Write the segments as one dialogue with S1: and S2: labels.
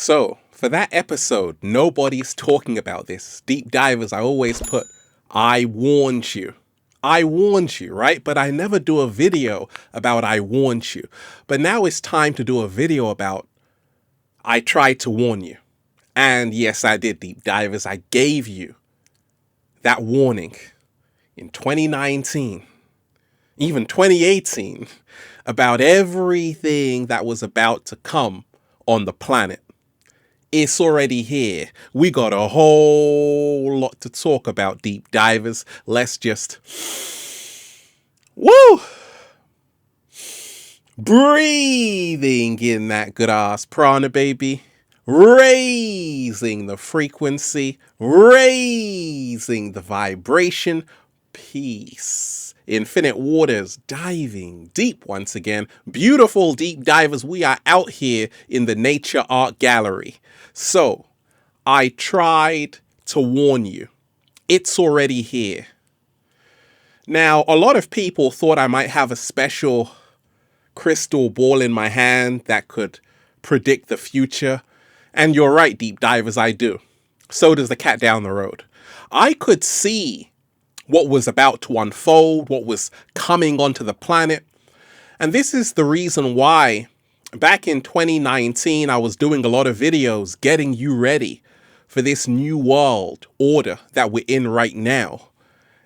S1: So, for that episode, nobody's talking about this. Deep divers, I always put, I warned you. I warned you, right? But I never do a video about I warned you. But now it's time to do a video about I tried to warn you. And yes, I did, deep divers. I gave you that warning in 2019, even 2018, about everything that was about to come on the planet. It's already here. We got a whole lot to talk about, deep divers. Let's just, woo! Breathing in that good ass prana, baby. Raising the frequency, raising the vibration. Peace. Infinite waters, diving deep once again. Beautiful deep divers, we are out here in the Nature Art Gallery. So, I tried to warn you. It's already here. Now, a lot of people thought I might have a special crystal ball in my hand that could predict the future. And you're right, deep divers, I do. So does the cat down the road. I could see what was about to unfold, what was coming onto the planet. And this is the reason why back in 2019, I was doing a lot of videos getting you ready for this new world order that we're in right now.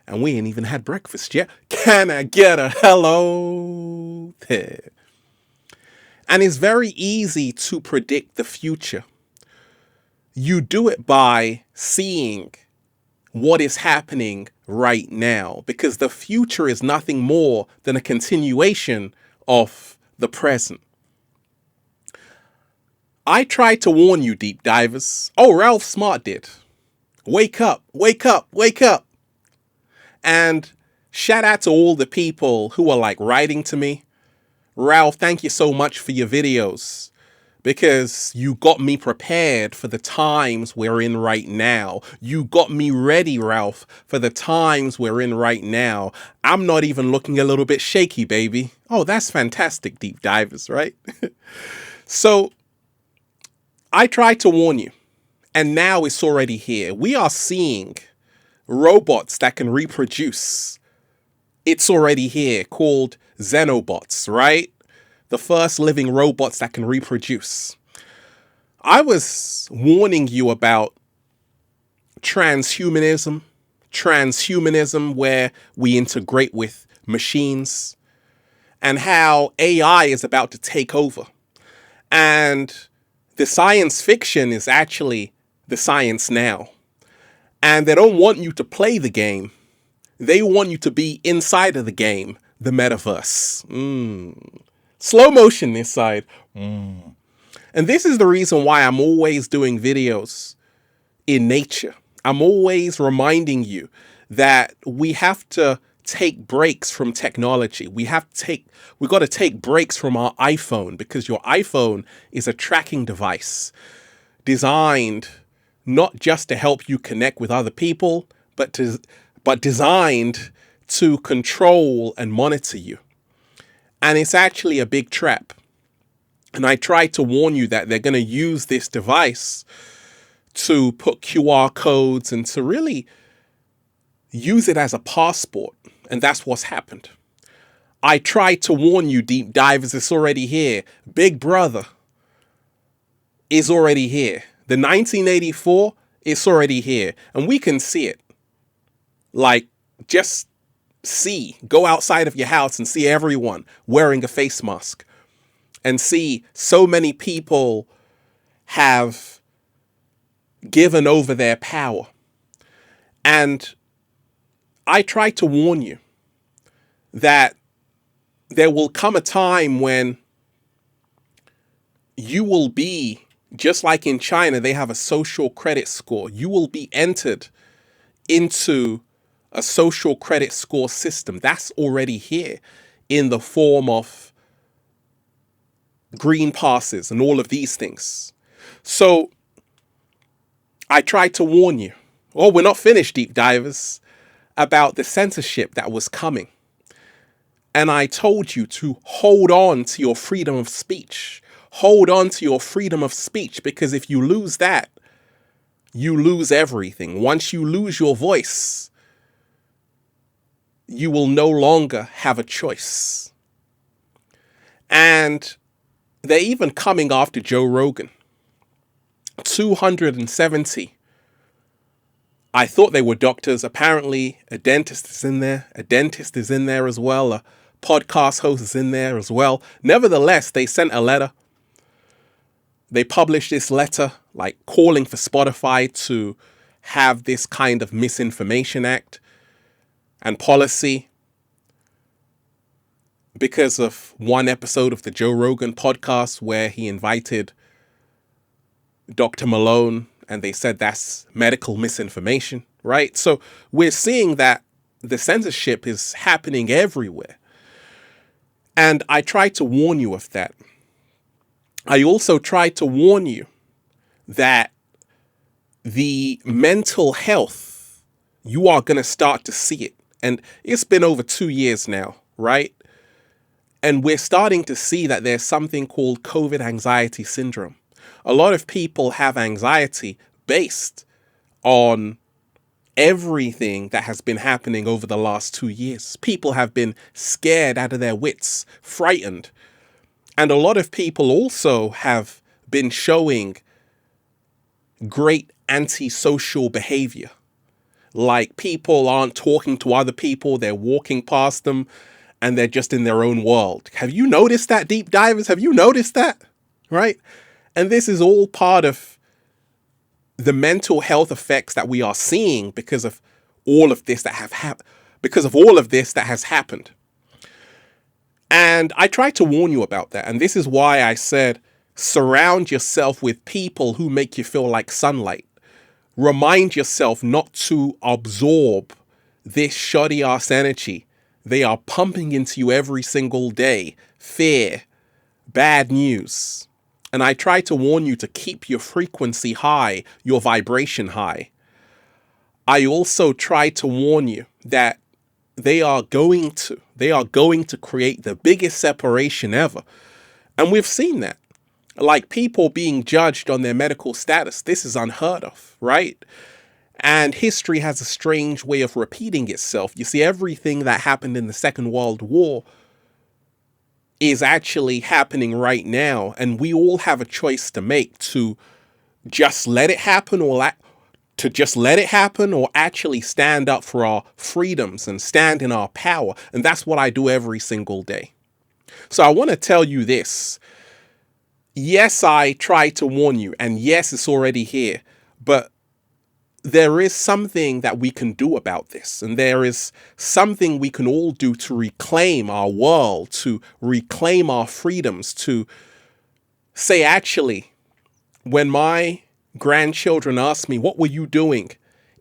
S1: And we ain't even had breakfast yet. Can I get a hello there? And it's very easy to predict the future. You do it by seeing what is happening right now, because the future is nothing more than a continuation of the present. I tried to warn you, deep divers. Oh, Ralph Smart did. Wake up, wake up, wake up. And shout out to all the people who are like writing to me. Ralph, thank you so much for your videos, because you got me prepared for the times we're in right now. You got me ready, Ralph, for the times we're in right now. I'm not even looking a little bit shaky, baby. Oh, that's fantastic, deep divers, right? So, I tried to warn you, and now it's already here. We are seeing robots that can reproduce. It's already here, called Xenobots, right? The first living robots that can reproduce. I was warning you about transhumanism where we integrate with machines, and how AI is about to take over. And the science fiction is actually the science now. And they don't want you to play the game. They want you to be inside of the game, the metaverse. Slow motion this side. And this is the reason why I'm always doing videos in nature. I'm always reminding you that we have to take breaks from technology. We got to take breaks from our iPhone, because your iPhone is a tracking device designed not just to help you connect with other people, but designed to control and monitor you. And it's actually a big trap. And I tried to warn you that they're going to use this device to put QR codes and to really use it as a passport. And that's what's happened. I tried to warn you, deep divers, it's already here. Big Brother is already here. The 1984 is already here. And we can see it. Like, just go outside of your house and see everyone wearing a face mask. And see so many people have given over their power. And I tried to warn you that there will come a time when you will be, just like in China, they have a social credit score. You will be entered into a social credit score system. That's already here in the form of green passes and all of these things. So I tried to warn you. Oh, we're not finished, deep divers, about the censorship that was coming. And I told you to hold on to your freedom of speech. hold on to your freedom of speech, because if you lose that, you lose everything. Once you lose your voice, you will no longer have a choice. And they're even coming after Joe Rogan. 270. I thought they were doctors. Apparently, a dentist is in there. A dentist is in there as well. A podcast host is in there as well. Nevertheless, they sent a letter. They published this letter, like calling for Spotify to have this kind of misinformation act and policy because of one episode of the Joe Rogan podcast where he invited Dr. Malone and they said that's medical misinformation, right? So we're seeing that the censorship is happening everywhere. And I tried to warn you of that. I also tried to warn you that the mental health, you are going to start to see it. And it's been over 2 years now, right? And we're starting to see that there's something called COVID anxiety syndrome. A lot of people have anxiety based on everything that has been happening over the last 2 years. People have been scared out of their wits, frightened. And a lot of people also have been showing great antisocial behavior. Like people aren't talking to other people, they're walking past them and they're just in their own world. Have you noticed that, deep divers? Have you noticed that? Right? And this is all part of the mental health effects that we are seeing because of all of this that has happened. And I tried to warn you about that. And this is why I said, surround yourself with people who make you feel like sunlight. Remind yourself not to absorb this shoddy ass energy they are pumping into you every single day. Fear, bad news. And I try to warn you to keep your frequency high, your vibration high. I also try to warn you that they are going to create the biggest separation ever. And we've seen that. Like people being judged on their medical status. This is unheard of, right? And history has a strange way of repeating itself. You see, everything that happened in the Second World War is actually happening right now. And we all have a choice to make to just let it happen or actually stand up for our freedoms and stand in our power. And that's what I do every single day. So I want to tell you this. Yes, I try to warn you, and yes, it's already here, but there is something that we can do about this, and there is something we can all do to reclaim our world, to reclaim our freedoms, to say, actually, when my grandchildren ask me, what were you doing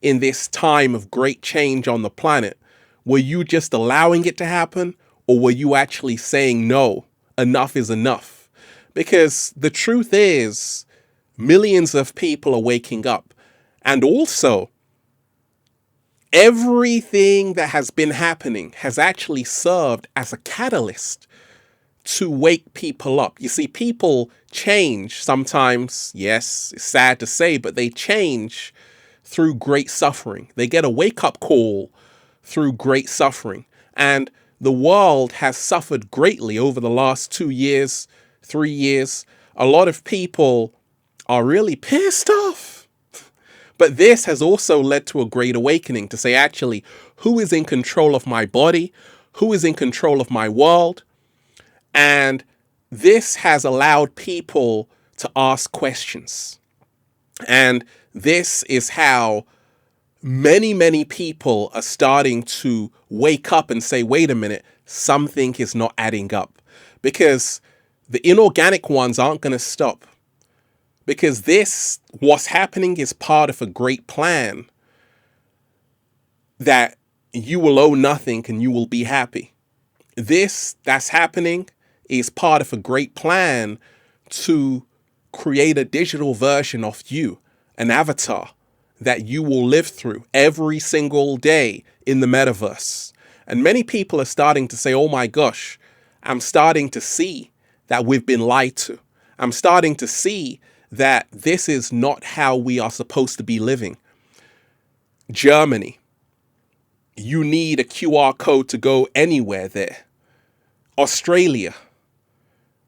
S1: in this time of great change on the planet? Were you just allowing it to happen, or were you actually saying, no, enough is enough? Because the truth is, millions of people are waking up. And also, everything that has been happening has actually served as a catalyst to wake people up. You see, people change sometimes, yes, it's sad to say, but they change through great suffering. They get a wake-up call through great suffering. And the world has suffered greatly over the last 2 years, 3 years. A lot of people are really pissed off. But this has also led to a great awakening to say, actually, who is in control of my body? Who is in control of my world? And this has allowed people to ask questions. And this is how many, many people are starting to wake up and say, wait a minute, something is not adding up. Because the inorganic ones aren't going to stop. Because what's happening is part of a great plan that you will owe nothing and you will be happy. This that's happening is part of a great plan to create a digital version of you, an avatar that you will live through every single day in the metaverse. And many people are starting to say, oh my gosh, I'm starting to see that we've been lied to. I'm starting to see that this is not how we are supposed to be living. Germany, you need a QR code to go anywhere there. Australia,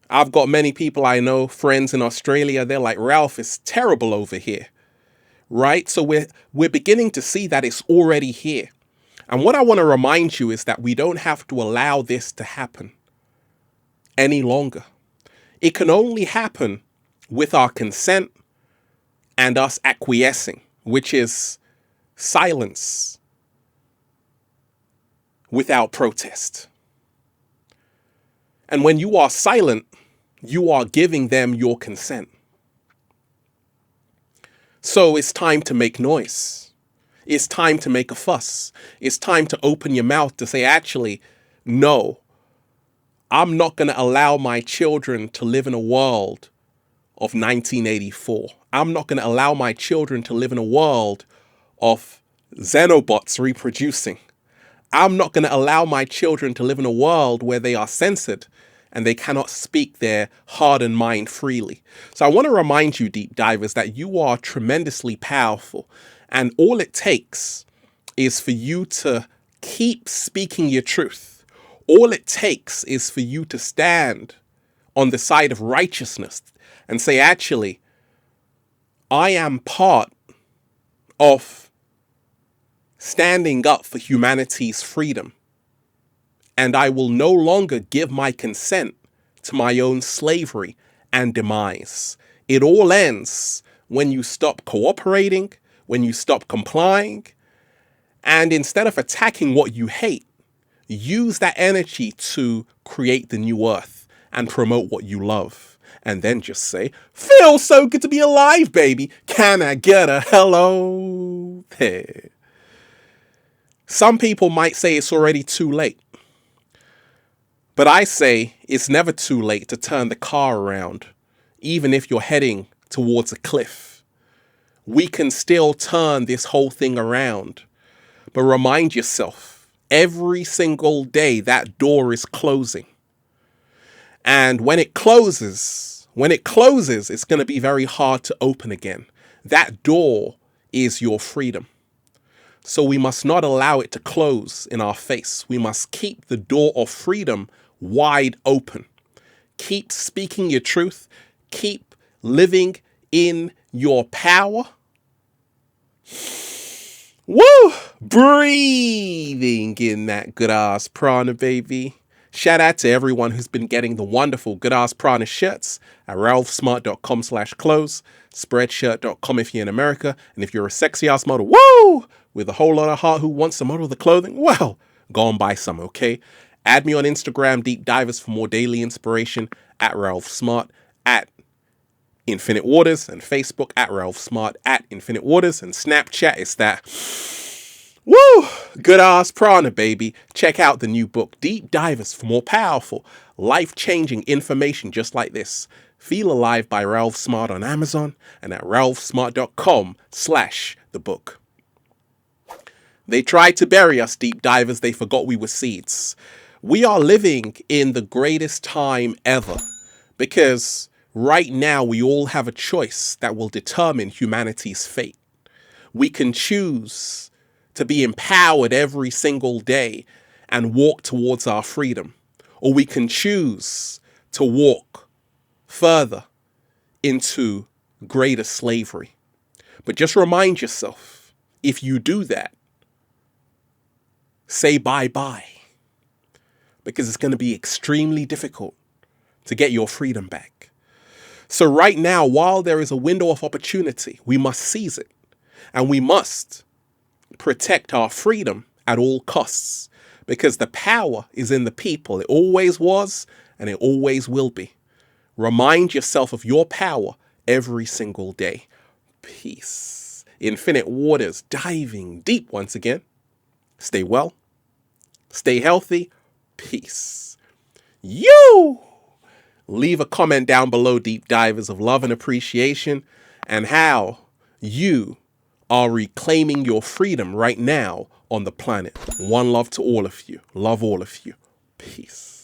S1: I've got many people I know, friends in Australia, they're like, Ralph, it's terrible over here, right? So we're beginning to see that it's already here. And what I want to remind you is that we don't have to allow this to happen any longer. It can only happen with our consent and us acquiescing, which is silence without protest. And when you are silent, you are giving them your consent. So it's time to make noise. It's time to make a fuss. It's time to open your mouth to say, actually, no, I'm not going to allow my children to live in a world of 1984. I'm not going to allow my children to live in a world of xenobots reproducing. I'm not going to allow my children to live in a world where they are censored and they cannot speak their hardened mind freely. So I want to remind you, deep divers, that you are tremendously powerful. And all it takes is for you to keep speaking your truth. All it takes is for you to stand on the side of righteousness and say, actually, I am part of standing up for humanity's freedom. And I will no longer give my consent to my own slavery and demise. It all ends when you stop cooperating, when you stop complying, and instead of attacking what you hate, use that energy to create the new earth and promote what you love. And then just say, feels so good to be alive, baby. Can I get a hello? Hey. Some people might say it's already too late. But I say it's never too late to turn the car around, even if you're heading towards a cliff. We can still turn this whole thing around. But remind yourself, every single day that door is closing. And when it closes, it's going to be very hard to open again. That door is your freedom. So we must not allow it to close in our face. We must keep the door of freedom wide open. Keep speaking your truth. Keep living in your power. Woo! Breathing in that good ass prana, baby. Shout out to everyone who's been getting the wonderful good ass prana shirts at ralphsmart.com/clothes, spreadshirt.com if you're in America, and if you're a sexy ass model, woo, with a whole lot of heart who wants to model the clothing, well, go and buy some, okay? Add me on Instagram, Deep Divers, for more daily inspiration at Ralph Smart, at Infinite Waters, and Facebook at Ralph Smart, at Infinite Waters, and Snapchat is that. Woo! Good ass prana, baby. Check out the new book, Deep Divers, for more powerful, life-changing information just like this. Feel Alive by Ralph Smart on Amazon and at ralphsmart.com/thebook. They tried to bury us, deep divers. They forgot we were seeds. We are living in the greatest time ever because right now we all have a choice that will determine humanity's fate. We can choose to be empowered every single day and walk towards our freedom, or we can choose to walk further into greater slavery. But just remind yourself, if you do that, say bye-bye, because it's going to be extremely difficult to get your freedom back. So right now, while there is a window of opportunity, we must seize it, and we must protect our freedom at all costs, because the power is in the people. It always was, and it always will be. Remind yourself of your power every single day. Peace. Infinite Waters, diving deep once again. Stay well. Stay healthy. Peace. You! Leave a comment down below, deep divers, of love and appreciation and how you are reclaiming your freedom right now on the planet. One love to all of you. Love all of you. Peace.